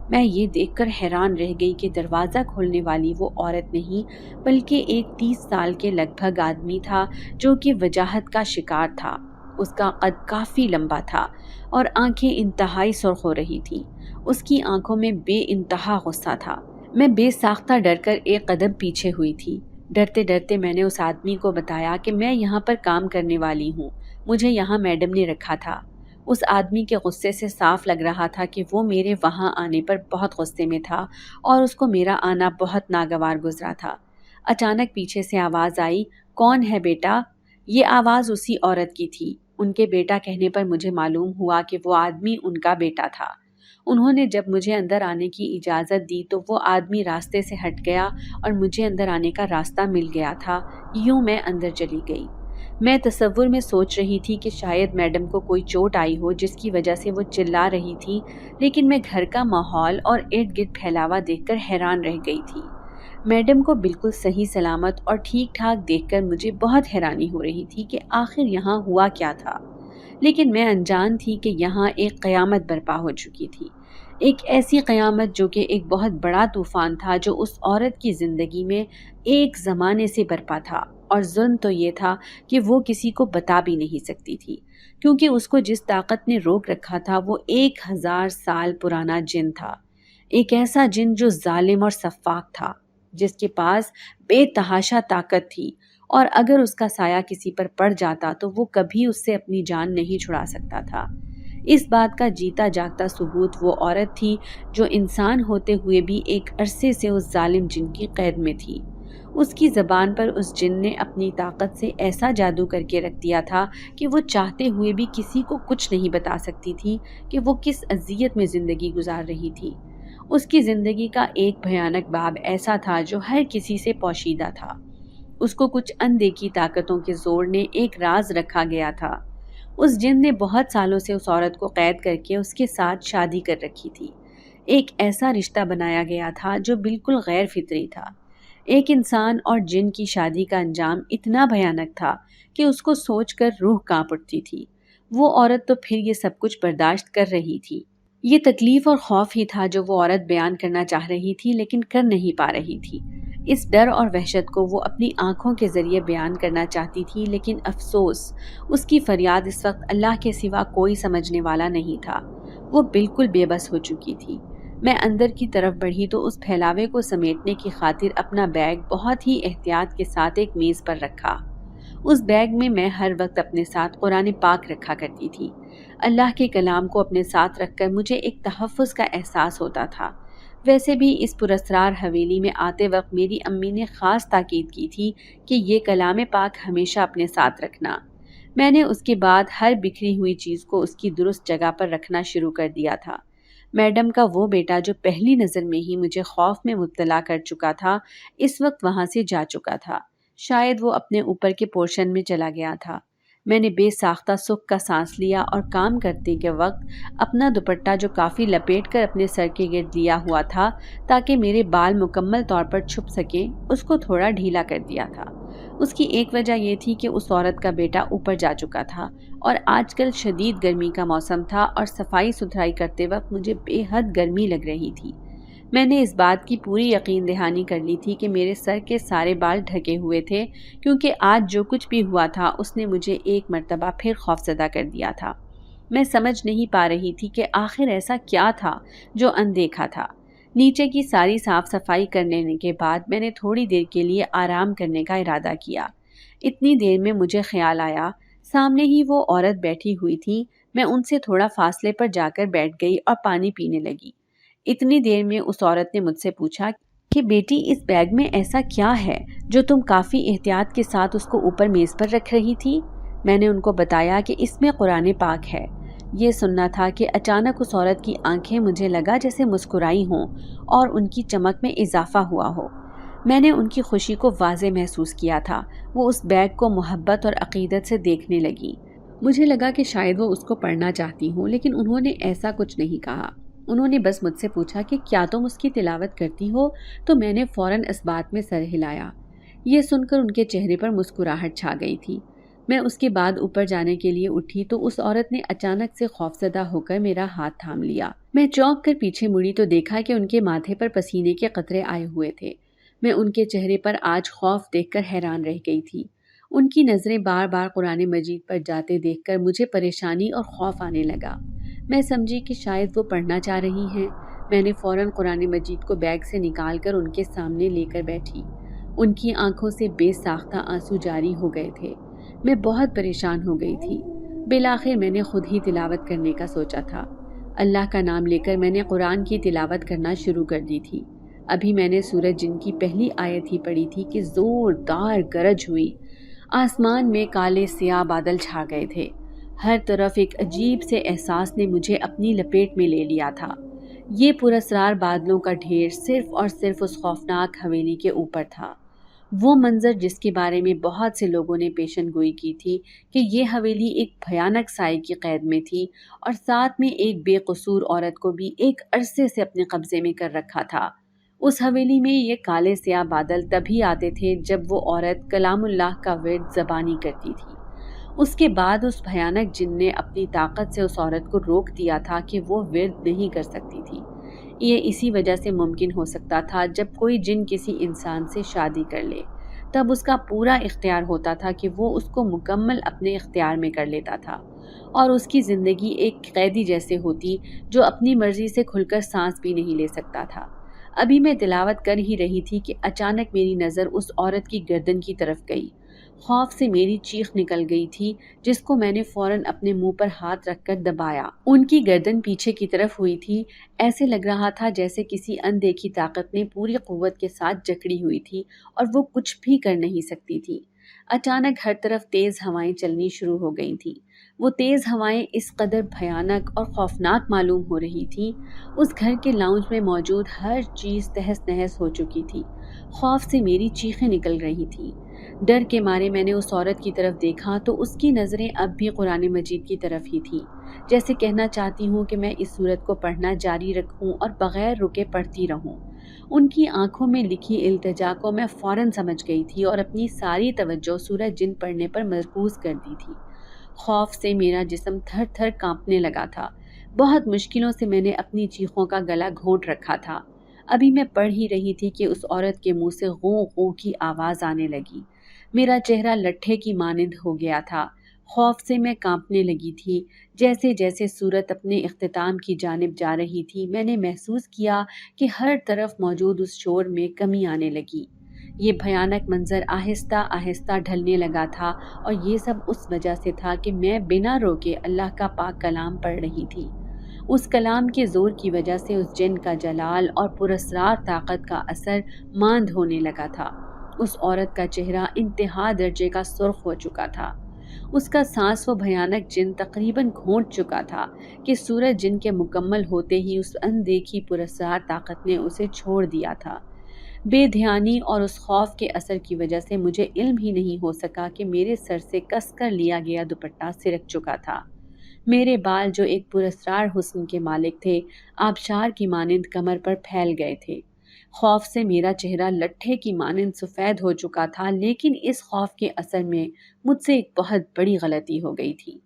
میں یہ دیکھ کر حیران رہ گئی کہ دروازہ کھولنے والی وہ عورت نہیں بلکہ ایک 30 سال کے لگ بھگ آدمی تھا جو کہ وجاہت کا شکار تھا۔ اس کا قد کافی لمبا تھا اور آنکھیں انتہائی سرخ ہو رہی تھیں۔ اس کی آنکھوں میں بے انتہا غصہ تھا۔ میں بے ساختہ ڈر کر ایک قدم پیچھے ہوئی تھی۔ ڈرتے ڈرتے میں نے اس آدمی کو بتایا کہ میں یہاں پر کام کرنے والی ہوں، مجھے یہاں میڈم نے رکھا تھا۔ اس آدمی کے غصے سے صاف لگ رہا تھا کہ وہ میرے وہاں آنے پر بہت غصے میں تھا اور اس کو میرا آنا بہت ناگوار گزرا تھا۔ اچانک پیچھے سے آواز آئی، کون ہے بیٹا؟ یہ آواز اسی عورت کی تھی۔ ان کے بیٹا کہنے پر مجھے معلوم ہوا کہ وہ آدمی ان کا بیٹا تھا۔ انہوں نے جب مجھے اندر آنے کی اجازت دی تو وہ آدمی راستے سے ہٹ گیا اور مجھے اندر آنے کا راستہ مل گیا تھا۔ یوں میں اندر چلی گئی۔ میں تصور میں سوچ رہی تھی کہ شاید میڈم کو کوئی چوٹ آئی ہو جس کی وجہ سے وہ چلا رہی تھی، لیکن میں گھر کا ماحول اور ارد گرد پھیلاوا دیکھ کر حیران رہ گئی تھی۔ میڈم کو بالکل صحیح سلامت اور ٹھیک ٹھاک دیکھ کر مجھے بہت حیرانی ہو رہی تھی کہ آخر یہاں ہوا کیا تھا، لیکن میں انجان تھی کہ یہاں ایک قیامت برپا ہو چکی تھی۔ ایک ایسی قیامت جو کہ ایک بہت بڑا طوفان تھا جو اس عورت کی زندگی میں ایک زمانے سے برپا تھا، اور ظلم تو یہ تھا کہ وہ کسی کو بتا بھی نہیں سکتی تھی، کیونکہ اس کو جس طاقت نے روک رکھا تھا وہ 1000 سال پرانا جن تھا۔ ایک ایسا جن جو ظالم اور سفاک تھا، جس کے پاس بے تحاشا طاقت تھی، اور اگر اس کا سایہ کسی پر پڑ جاتا تو وہ کبھی اس سے اپنی جان نہیں چھڑا سکتا تھا۔ اس بات کا جیتا جاگتا ثبوت وہ عورت تھی جو انسان ہوتے ہوئے بھی ایک عرصے سے اس ظالم جن کی قید میں تھی۔ اس کی زبان پر اس جن نے اپنی طاقت سے ایسا جادو کر کے رکھ دیا تھا کہ وہ چاہتے ہوئے بھی کسی کو کچھ نہیں بتا سکتی تھی کہ وہ کس اذیت میں زندگی گزار رہی تھی۔ اس کی زندگی کا ایک بھیانک باب ایسا تھا جو ہر کسی سے پوشیدہ تھا۔ اس کو کچھ اندیکھی طاقتوں کے زور نے ایک راز رکھا گیا تھا۔ اس جن نے بہت سالوں سے اس عورت کو قید کر کے اس کے ساتھ شادی کر رکھی تھی۔ ایک ایسا رشتہ بنایا گیا تھا جو بالکل غیر فطری تھا۔ ایک انسان اور جن کی شادی کا انجام اتنا بھیانک تھا کہ اس کو سوچ کر روح کانپ اٹھتی تھی۔ وہ عورت تو پھر یہ سب کچھ برداشت کر رہی تھی۔ یہ تکلیف اور خوف ہی تھا جو وہ عورت بیان کرنا چاہ رہی تھی لیکن کر نہیں پا رہی تھی۔ اس ڈر اور وحشت کو وہ اپنی آنکھوں کے ذریعے بیان کرنا چاہتی تھی، لیکن افسوس اس کی فریاد اس وقت اللہ کے سوا کوئی سمجھنے والا نہیں تھا۔ وہ بالکل بے بس ہو چکی تھی۔ میں اندر کی طرف بڑھی تو اس پھیلاوے کو سمیٹنے کی خاطر اپنا بیگ بہت ہی احتیاط کے ساتھ ایک میز پر رکھا۔ اس بیگ میں ہر وقت اپنے ساتھ قرآن پاک رکھا کرتی تھی۔ اللہ کے کلام کو اپنے ساتھ رکھ کر مجھے ایک تحفظ کا احساس ہوتا تھا۔ ویسے بھی اس پراسرار حویلی میں آتے وقت میری امی نے خاص تاکید کی تھی کہ یہ کلام پاک ہمیشہ اپنے ساتھ رکھنا۔ میں نے اس کے بعد ہر بکھری ہوئی چیز کو اس کی درست جگہ پر رکھنا شروع کر دیا تھا۔ میڈم کا وہ بیٹا جو پہلی نظر میں ہی مجھے خوف میں مبتلا کر چکا تھا، اس وقت وہاں سے جا چکا تھا۔ شاید وہ اپنے اوپر کے پورشن میں چلا گیا تھا۔ میں نے بے ساختہ سکھ کا سانس لیا اور کام کرتے کے وقت اپنا دوپٹہ جو کافی لپیٹ کر اپنے سر کے گرد لیا ہوا تھا تاکہ میرے بال مکمل طور پر چھپ سکیں، اس کو تھوڑا ڈھیلا کر دیا تھا۔ اس کی ایک وجہ یہ تھی کہ اس عورت کا بیٹا اوپر جا چکا تھا اور آج کل شدید گرمی کا موسم تھا اور صفائی ستھرائی کرتے وقت مجھے بے حد گرمی لگ رہی تھی۔ میں نے اس بات کی پوری یقین دہانی کر لی تھی کہ میرے سر کے سارے بال ڈھکے ہوئے تھے، کیونکہ آج جو کچھ بھی ہوا تھا اس نے مجھے ایک مرتبہ پھر خوفزدہ کر دیا تھا۔ میں سمجھ نہیں پا رہی تھی کہ آخر ایسا کیا تھا جو اندیکھا تھا۔ نیچے کی ساری صاف صفائی کر لینے کے بعد میں نے تھوڑی دیر کے لیے آرام کرنے کا ارادہ کیا۔ اتنی دیر میں مجھے خیال آیا، سامنے ہی وہ عورت بیٹھی ہوئی تھی۔ میں ان سے تھوڑا فاصلے پر جا کر بیٹھ گئی اور پانی پینے لگی۔ اتنی دیر میں اس عورت نے مجھ سے پوچھا کہ بیٹی اس بیگ میں ایسا کیا ہے جو تم کافی احتیاط کے ساتھ اس کو اوپر میز پر رکھ رہی تھی؟ میں نے ان کو بتایا کہ اس میں قرآن پاک ہے۔ یہ سننا تھا کہ اچانک اس عورت کی آنکھیں مجھے لگا جیسے مسکرائی ہوں اور ان کی چمک میں اضافہ ہوا ہو۔ میں نے ان کی خوشی کو واضح محسوس کیا تھا۔ وہ اس بیگ کو محبت اور عقیدت سے دیکھنے لگی۔ مجھے لگا کہ شاید وہ اس کو پڑھنا چاہتی ہوں، لیکن انہوں نے ایسا کچھ نہیں کہا۔ انہوں نے بس مجھ سے پوچھا کہ کیا تم اس کی تلاوت کرتی ہو؟ تو میں نے فوراً اس بات میں سر ہلایا۔ یہ سن کر ان کے چہرے پر مسکراہٹ چھا گئی تھی۔ میں اس کے بعد اوپر جانے کے لیے اٹھی تو اس عورت نے اچانک سے خوفزدہ ہو کر میرا ہاتھ تھام لیا۔ میں چونک کر پیچھے مڑی تو دیکھا کہ ان کے ماتھے پر پسینے کے قطرے آئے ہوئے تھے۔ میں ان کے چہرے پر آج خوف دیکھ کر حیران رہ گئی تھی۔ ان کی نظریں بار بار قرآن مجید پر جاتے دیکھ کر مجھے پریشانی اور خوف آنے لگا۔ میں سمجھی کہ شاید وہ پڑھنا چاہ رہی ہیں۔ میں نے فوراً قرآن مجید کو بیگ سے نکال کر ان کے سامنے لے کر بیٹھی۔ ان کی آنکھوں سے بے ساختہ آنسو جاری ہو گئے تھے۔ میں بہت پریشان ہو گئی تھی۔ بالآخر میں نے خود ہی تلاوت کرنے کا سوچا تھا۔ اللہ کا نام لے کر میں نے قرآن کی تلاوت کرنا شروع کر دی تھی۔ ابھی میں نے سورج جن کی پہلی آیت ہی پڑھی تھی کہ زوردار گرج ہوئی۔ آسمان میں کالے سیاہ بادل چھا گئے تھے۔ ہر طرف ایک عجیب سے احساس نے مجھے اپنی لپیٹ میں لے لیا تھا۔ یہ پراسرار بادلوں کا ڈھیر صرف اور صرف اس خوفناک حویلی کے اوپر تھا۔ وہ منظر جس کے بارے میں بہت سے لوگوں نے پیشن گوئی کی تھی کہ یہ حویلی ایک بھیانک سائے کی قید میں تھی اور ساتھ میں ایک بے قصور عورت کو بھی ایک عرصے سے اپنے قبضے میں کر رکھا تھا۔ اس حویلی میں یہ کالے سیاہ بادل تبھی آتے تھے جب وہ عورت کلام اللہ کا ورد زبانی کرتی تھی۔ اس کے بعد اس بھیانک جن نے اپنی طاقت سے اس عورت کو روک دیا تھا کہ وہ ورد نہیں کر سکتی تھی۔ یہ اسی وجہ سے ممکن ہو سکتا تھا جب کوئی جن کسی انسان سے شادی کر لے، تب اس کا پورا اختیار ہوتا تھا کہ وہ اس کو مکمل اپنے اختیار میں کر لیتا تھا اور اس کی زندگی ایک قیدی جیسے ہوتی جو اپنی مرضی سے کھل کر سانس بھی نہیں لے سکتا تھا۔ ابھی میں تلاوت کر ہی رہی تھی کہ اچانک میری نظر اس عورت کی گردن کی طرف گئی۔ خوف سے میری چیخ نکل گئی تھی، جس کو میں نے فوراً اپنے منہ پر ہاتھ رکھ کر دبایا۔ ان کی گردن پیچھے کی طرف ہوئی تھی۔ ایسے لگ رہا تھا جیسے کسی اندیکھی طاقت نے پوری قوت کے ساتھ جکڑی ہوئی تھی اور وہ کچھ بھی کر نہیں سکتی تھی۔ اچانک ہر طرف تیز ہوائیں چلنی شروع ہو گئی تھیں۔ وہ تیز ہوائیں اس قدر بھیانک اور خوفناک معلوم ہو رہی تھیں۔ اس گھر کے لاؤنج میں موجود ہر چیز تہس نہس ہو چکی تھی۔ خوف سے میری چیخیں نکل رہی تھیں۔ ڈر کے مارے میں نے اس عورت کی طرف دیکھا تو اس کی نظریں اب بھی قرآن مجید کی طرف ہی تھیں، جیسے کہنا چاہتی ہوں کہ میں اس سورت کو پڑھنا جاری رکھوں اور بغیر رکے پڑھتی رہوں۔ ان کی آنکھوں میں لکھی التجا کو میں فوراً سمجھ گئی تھی اور اپنی ساری توجہ سورہ جن پڑھنے پر مرکوز کر دی تھی۔ خوف سے میرا جسم تھر تھر کانپنے لگا تھا۔ بہت مشکلوں سے میں نے اپنی چیخوں کا گلا گھونٹ رکھا تھا۔ ابھی میں پڑھ ہی رہی تھی کہ اس عورت کے منہ سے غوں غوں کی آواز آنے لگی۔ میرا چہرہ لٹھے کی مانند ہو گیا تھا۔ خوف سے میں کانپنے لگی تھی۔ جیسے جیسے سورت اپنے اختتام کی جانب جا رہی تھی، میں نے محسوس کیا کہ ہر طرف موجود اس شور میں کمی آنے لگی۔ یہ بھیانک منظر آہستہ آہستہ ڈھلنے لگا تھا اور یہ سب اس وجہ سے تھا کہ میں بنا روکے اللہ کا پاک کلام پڑھ رہی تھی۔ اس کلام کے زور کی وجہ سے اس جن کا جلال اور پراسرار طاقت کا اثر ماند ہونے لگا تھا۔ اس عورت کا چہرہ انتہا درجے کا سرخ ہو چکا تھا۔ اس کا سانس وہ بھیانک جن تقریباً گھونٹ چکا تھا کہ سورج جن کے مکمل ہوتے ہی اس اندیکھی پراسرار طاقت نے اسے چھوڑ دیا تھا۔ بے دھیانی اور اس خوف کے اثر کی وجہ سے مجھے علم ہی نہیں ہو سکا کہ میرے سر سے کس کر لیا گیا دوپٹہ سرک چکا تھا۔ میرے بال جو ایک پراسرار حسن کے مالک تھے، آبشار کی مانند کمر پر پھیل گئے تھے۔ خوف سے میرا چہرہ لٹھے کی مانند سفید ہو چکا تھا، لیکن اس خوف کے اثر میں مجھ سے ایک بہت بڑی غلطی ہو گئی تھی۔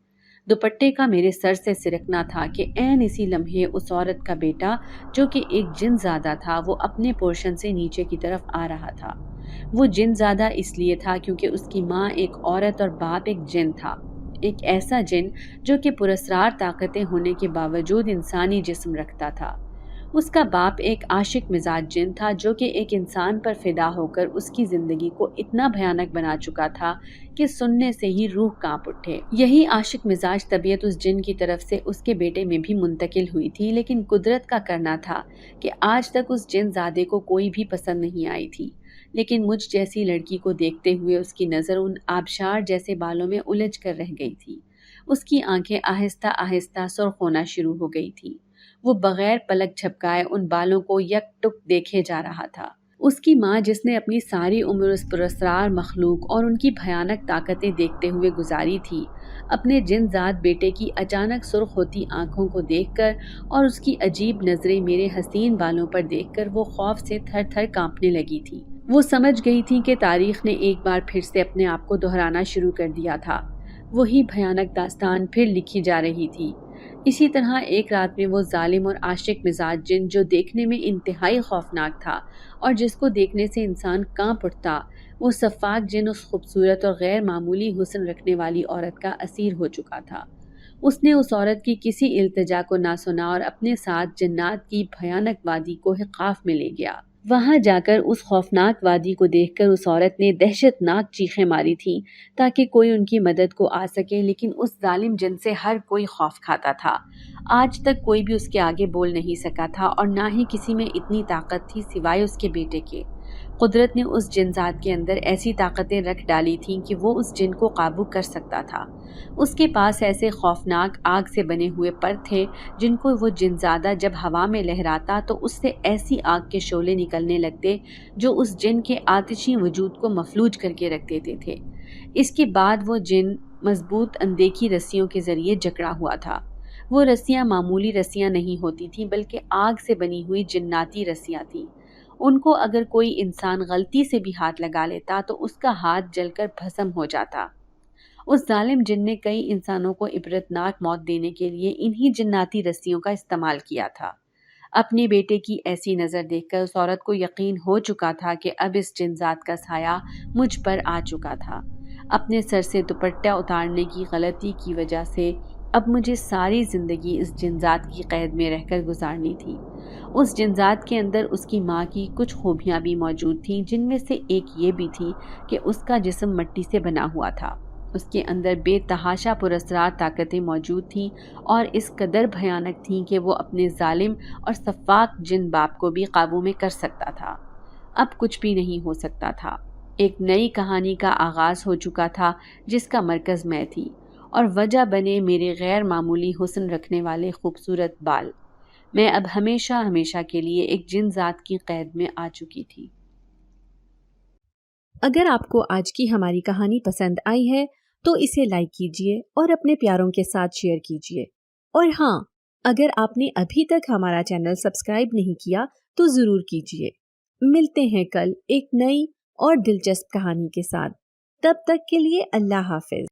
دوپٹے کا میرے سر سے سرکنا تھا کہ عین اسی لمحے اس عورت کا بیٹا جو کہ ایک جن زادہ تھا، وہ اپنے پورشن سے نیچے کی طرف آ رہا تھا۔ وہ جن زادہ اس لیے تھا کیونکہ اس کی ماں ایک عورت اور باپ ایک جن تھا، ایک ایسا جن جو کہ پراسرار طاقتیں ہونے کے باوجود انسانی جسم رکھتا تھا۔ اس کا باپ ایک عاشق مزاج جن تھا جو کہ ایک انسان پر فدا ہو کر اس کی زندگی کو اتنا بھیانک بنا چکا تھا کہ سننے سے ہی روح کانپ اٹھے۔ یہی عاشق مزاج طبیعت اس جن کی طرف سے اس کے بیٹے میں بھی منتقل ہوئی تھی، لیکن قدرت کا کرنا تھا کہ آج تک اس جن زادے کو کوئی بھی پسند نہیں آئی تھی۔ لیکن مجھ جیسی لڑکی کو دیکھتے ہوئے اس کی نظر ان آبشار جیسے بالوں میں الجھ کر رہ گئی تھی۔ اس کی آنکھیں آہستہ آہستہ سرخ ہونا شروع ہو گئی تھی۔ وہ بغیر پلک جھپکائے ان بالوں کو یک ٹک دیکھے جا رہا تھا۔ اس کی ماں جس نے اپنی ساری عمر اس پراسرار مخلوق اور ان کی بھیانک طاقتیں دیکھتے ہوئے گزاری تھی، اپنے جن ذات بیٹے کی اچانک سرخ ہوتی آنکھوں کو دیکھ کر اور اس کی عجیب نظریں میرے حسین بالوں پر دیکھ کر وہ خوف سے تھر تھر کانپنے لگی تھی۔ وہ سمجھ گئی تھی کہ تاریخ نے ایک بار پھر سے اپنے آپ کو دہرانا شروع کر دیا تھا۔ وہی بھیانک داستان پھر لکھی جا رہی تھی۔ اسی طرح ایک رات میں وہ ظالم اور عاشق مزاج جن، جو دیکھنے میں انتہائی خوفناک تھا اور جس کو دیکھنے سے انسان کانپ اٹھتا، وہ سفاک جن اس خوبصورت اور غیر معمولی حسن رکھنے والی عورت کا اسیر ہو چکا تھا۔ اس نے اس عورت کی کسی التجا کو نہ سنا اور اپنے ساتھ جنات کی بھیانک وادی کو حقاف میں لے گیا۔ وہاں جا کر اس خوفناک وادی کو دیکھ کر اس عورت نے دہشت ناک چیخیں ماری تھیں تاکہ کوئی ان کی مدد کو آ سکے، لیکن اس ظالم جن سے ہر کوئی خوف کھاتا تھا۔ آج تک کوئی بھی اس کے آگے بول نہیں سکا تھا اور نہ ہی کسی میں اتنی طاقت تھی سوائے اس کے بیٹے کے۔ قدرت نے اس جن ذات کے اندر ایسی طاقتیں رکھ ڈالی تھیں کہ وہ اس جن کو قابو کر سکتا تھا۔ اس کے پاس ایسے خوفناک آگ سے بنے ہوئے پر تھے جن کو وہ جن زادہ جب ہوا میں لہراتا تو اس سے ایسی آگ کے شعلے نکلنے لگتے جو اس جن کے آتشی وجود کو مفلوج کر کے رکھ دیتے تھے۔ اس کے بعد وہ جن مضبوط اندیکھی رسیوں کے ذریعے جکڑا ہوا تھا۔ وہ رسیاں معمولی رسیاں نہیں ہوتی تھیں بلکہ آگ سے بنی ہوئی جناتی رسیاں تھیں۔ ان کو اگر کوئی انسان غلطی سے بھی ہاتھ لگا لیتا تو اس کا ہاتھ جل کر بھسم ہو جاتا۔ اس ظالم جن نے کئی انسانوں کو عبرتناک موت دینے کے لیے انہی جناتی رسیوں کا استعمال کیا تھا۔ اپنے بیٹے کی ایسی نظر دیکھ کر اس عورت کو یقین ہو چکا تھا کہ اب اس جن ذات کا سایہ مجھ پر آ چکا تھا۔ اپنے سر سے دوپٹہ اتارنے کی غلطی کی وجہ سے اب مجھے ساری زندگی اس جن ذات کی قید میں رہ کر گزارنی تھی۔ اس جن ذات کے اندر اس کی ماں کی کچھ خوبیاں بھی موجود تھیں، جن میں سے ایک یہ بھی تھی کہ اس کا جسم مٹی سے بنا ہوا تھا۔ اس کے اندر بے تحاشا پراسرار طاقتیں موجود تھیں اور اس قدر بھیانک تھیں کہ وہ اپنے ظالم اور سفاک جن باپ کو بھی قابو میں کر سکتا تھا۔ اب کچھ بھی نہیں ہو سکتا تھا۔ ایک نئی کہانی کا آغاز ہو چکا تھا جس کا مرکز میں تھی اور وجہ بنے میرے غیر معمولی حسن رکھنے والے خوبصورت بال۔ میں اب ہمیشہ ہمیشہ کے لیے ایک جن ذات کی قید میں آ چکی تھی۔ اگر آپ کو آج کی ہماری کہانی پسند آئی ہے تو اسے لائک کیجیے اور اپنے پیاروں کے ساتھ شیئر کیجیے۔ اور ہاں، اگر آپ نے ابھی تک ہمارا چینل سبسکرائب نہیں کیا تو ضرور کیجیے۔ ملتے ہیں کل ایک نئی اور دلچسپ کہانی کے ساتھ۔ تب تک کے لیے اللہ حافظ۔